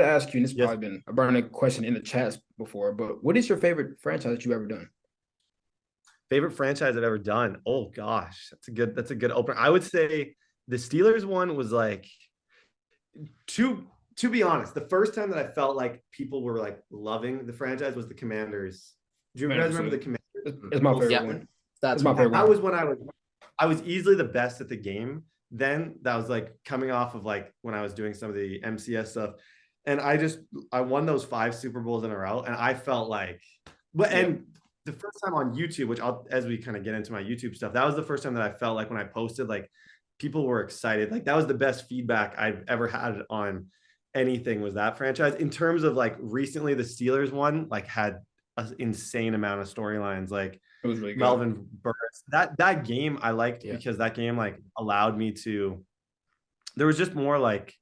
to ask you, and this has Yes. probably been a burning question in the chats before, but what is your favorite franchise that you've ever done? Favorite franchise I've ever done. Oh gosh, that's a good opener. I would say the Steelers one was like to be honest, the first time that I felt like people were like loving the franchise was the Commanders. Do you guys Commander remember too. the Commanders? It's my favorite Yeah, one. It's that's my favorite That one. was when I was easily the best at the game. Then that was like coming off of like when I was doing some of the MCS stuff. And I won those 5 Super Bowls in a row. And I felt like and the first time on YouTube, which I'll as we kind of get into my YouTube stuff, that was the first time that I felt like when I posted, like people were excited. Like that was the best feedback I've ever had on anything was that franchise. In terms of like recently the Steelers one, like had an insane amount of storylines. Like It was really good. Melvin Burris. That game I liked Yeah. because that game like allowed me to. There was just more like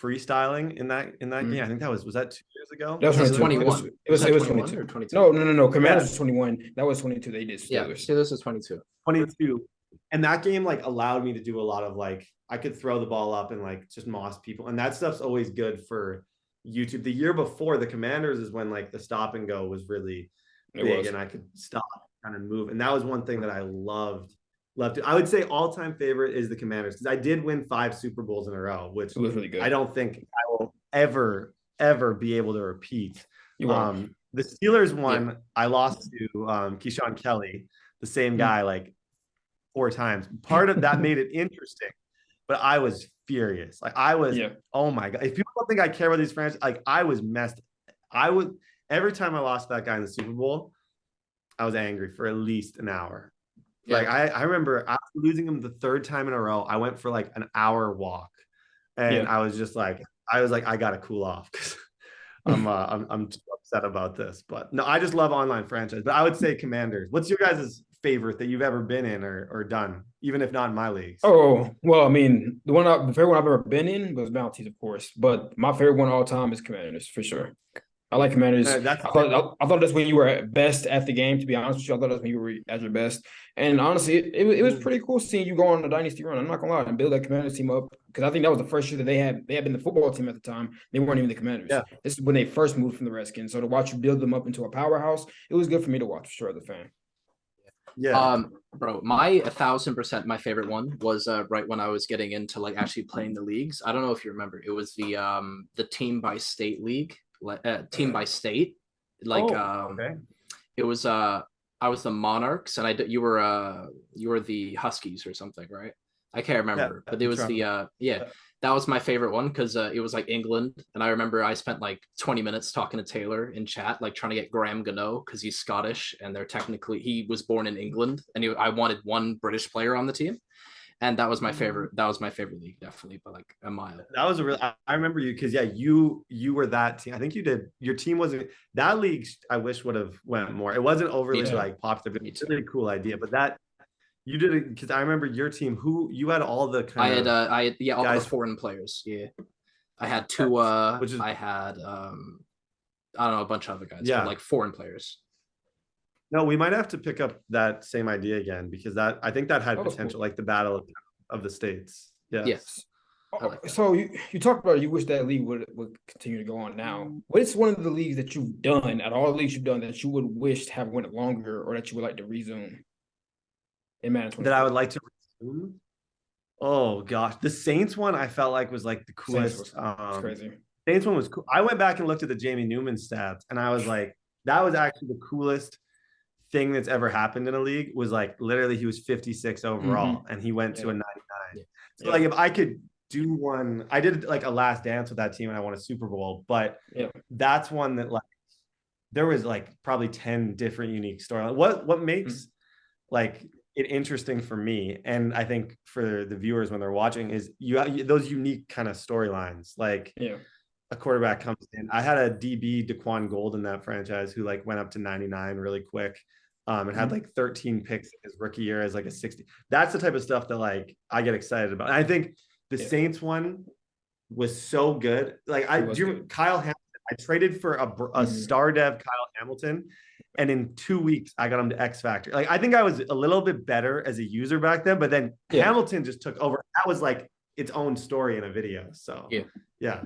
freestyling in that game. I think was that 2 years ago. That was It's 22. 21. It was 21 22. or 22? No. Commanders was 21. That was 22. They did Yeah, Steelers. Steelers is 22. 22. And that game like allowed me to do a lot of like I could throw the ball up and like just moss people, and that stuff's always good for YouTube. The year before the Commanders is when like the stop and go was really big, and I could stop kind of move, and that was one thing that I loved it. I would say all-time favorite is the Commanders because I did win 5 Super Bowls in a row, which It was really good. I don't think I will ever be able to repeat. You won. The Steelers one, I lost to Keyshawn Kelly, the same guy, like 4 times. Part of that made it interesting, but I was furious. Like I was, oh my God. If people don't think I care about these franchises, like I was messed. Every time I lost that guy in the Super Bowl, I was angry for at least an hour. Yeah. Like I remember after losing him the 3rd time in a row, I went for like an hour walk, and I was just like, I gotta cool off because I'm too upset about this. But no, I just love online franchise. But I would say Commanders. What's your guys' favorite that you've ever been in or done, even if not in my leagues? Oh, well, I mean, the favorite one I've ever been in was Bounties, of course. But my favorite one all time is Commanders, for sure. I like Commanders. I thought that's when you were best at the game, to be honest with you. I thought that's when you were at your best. And honestly, it was pretty cool seeing you go on a dynasty run. I'm not gonna lie, and build that Commanders team up, because I think that was the first year that they had been the football team at the time. They weren't even the Commanders. Yeah. This is when they first moved from the Redskins. So to watch you build them up into a powerhouse, it was good for me to watch, for sure, as a fan. Yeah. Bro, my 1,000% my favorite one was right when I was getting into like actually playing the leagues. I don't know if you remember. It was the team by state league, team by state. Like okay. It was I was the Monarchs, and you were the Huskies or something, right? I can't remember, but it was that was my favorite one because it was like England, and I remember I spent like 20 minutes talking to Taylor in chat, like trying to get Graham Gano because he's Scottish, and he was born in England, and I wanted one British player on the team, and that was my favorite. That was my favorite league, definitely, by like a mile. That was I remember you because you were that team. I think you did. Your team wasn't that league. I wish would have went more. It wasn't overly like popular, but it's a really cool idea. But that you did it because I remember your team. Who you had all the kind of I had all the foreign players. Yeah, I had two. I had I don't know, a bunch of other guys. Yeah, like foreign players. No, we might have to pick up that same idea again because I think that had potential, like the battle of the states. Yes. So you talked about you wish that league would continue to go on now. What is one of the leagues that you've done, at all the leagues you've done, that you would wish to have went longer, or that you would like to resume in Madden? That I would like to resume? Oh gosh. The Saints one I felt like was like the coolest. Crazy. Saints one was cool. I went back and looked at the Jamie Newman stats, and I was like, that was actually the coolest thing that's ever happened in a league. Was like literally he was 56 overall and he went to a 99. So like if I could do one, I did like a last dance with that team and I won a Super Bowl, but that's one that like there was like probably 10 different unique storylines. What makes like it interesting for me, and I think for the viewers when they're watching, is you those unique kind of storylines. Like a quarterback comes in. I had a DB, Daquan Gold, in that franchise who like went up to 99 really quick. And had like 13 picks in his rookie year as like a 60. That's the type of stuff that like I get excited about. And I think the Saints one was so good. Like Kyle Hamilton, I traded for a star dev Kyle Hamilton, and in 2 weeks I got him to X Factor. Like I think I was a little bit better as a user back then, but then Hamilton just took over. That was like its own story in a video. So yeah.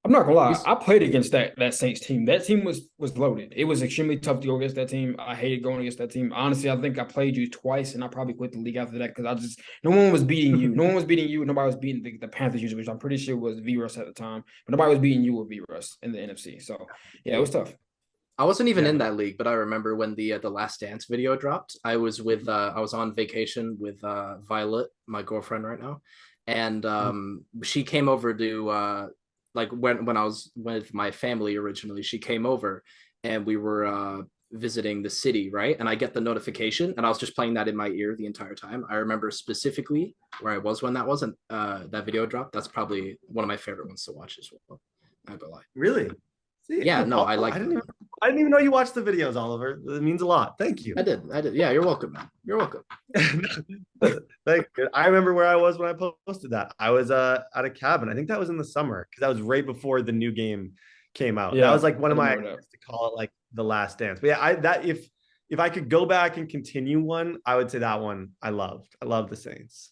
I'm not gonna lie. I played against that Saints team. That team was loaded. It was extremely tough to go against that team. I hated going against that team. Honestly, I think I played you twice, and I probably quit the league after that because no one was beating you. No one was beating you. Nobody was beating the Panthers usually, which I'm pretty sure was V-Russ at the time. But nobody was beating you or V-Russ in the NFC. So yeah, it was tough. I wasn't even in that league, but I remember when the Last Dance video dropped. I was on vacation with Violet, my girlfriend right now, and she came over to like when I was with my family originally. She came over, and we were visiting the city, right? And I get the notification, and I was just playing that in my ear the entire time. I remember specifically where I was when that was, and that video dropped. That's probably one of my favorite ones to watch as well. Not gonna lie. Really? See, yeah, no, I like. I didn't even know you watched the videos, Oliver. It means a lot. Thank you. I did. Yeah, you're welcome, man. You're welcome. Thank you. I remember where I was when I posted that. I was at a cabin. I think that was in the summer because that was right before the new game came out. Yeah, that was like one of my to call it like the Last Dance. But yeah, if I could go back and continue one, I would say that one I loved. I love the Saints.